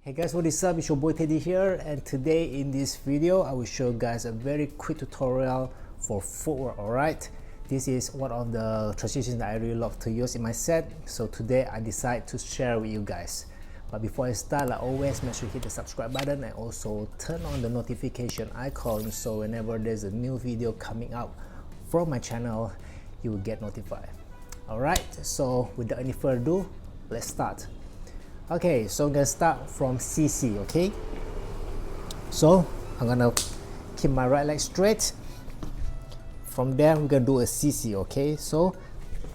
Hey guys, what is up? It's your boy Teddy here, and today in this video I will show you guys a very quick tutorial for footwork. Alright, this is one of the transitions that I really love to use in my set, so today I decide to share with you guys. But before I start, like always, make sure you hit the subscribe button and also turn on the notification icon so whenever there's a new video coming out from my channel, you will get notified. Alright, so without any further ado, let's start. Okay, so I'm gonna start from CC. Okay, so I'm gonna keep my right leg straight. From there we're gonna do a CC. Okay, so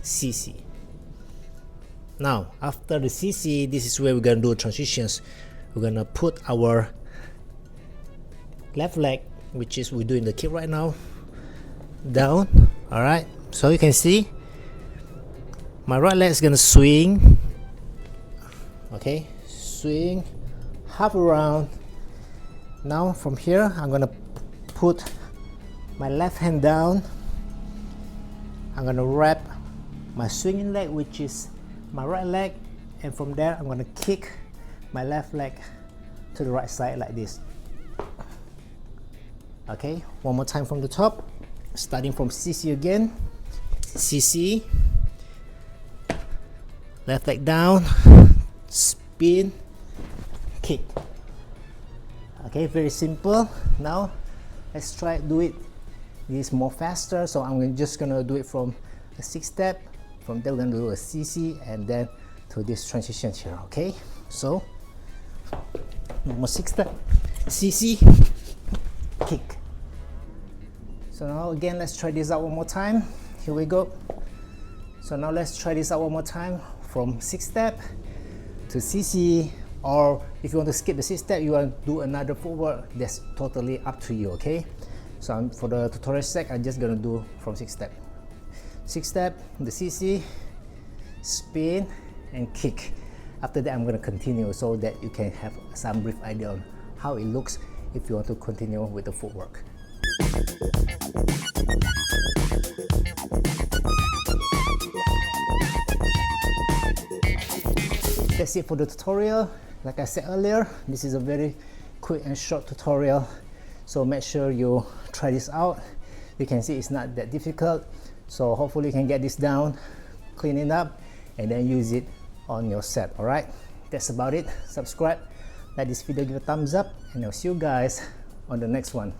CC. Now after the CC, this is where we're gonna do transitions. We're gonna put our left leg, which is we're doing the kick right now, down. All right, so you can see my right leg is gonna swing. Okay, swing half around. Now from here I'm gonna put my left hand down. I'm gonna wrap my swinging leg, which is my right leg, and from there I'm gonna kick my left leg to the right side like this. Okay, one more time from the top, starting from CC again. CC, left leg down, spin, kick. Okay, very simple. Now let's try do it this more faster. So I'm just gonna do it from a 6-step. From there we're gonna do a CC and then to this transition here. Okay, so more 6-step, CC, kick. So now again, let's try this out one more time. Here we go. So now let's try this out one more time from 6-step to CC, or if you want to skip the 6-step, you want to do another footwork, that's totally up to you. Okay, so for the tutorial sake, I'm just gonna do from 6-step. 6-step, the CC, spin and kick. After that I'm gonna continue so that you can have some brief idea on how it looks if you want to continue with the footwork. That's it for the tutorial. Like I said earlier, this is a very quick and short tutorial, so make sure you try this out. You can see it's not that difficult, so hopefully you can get this down, clean it up, and then use it on your set. Alright, that's about it. Subscribe, like this video, give a thumbs up, and I'll see you guys on the next one.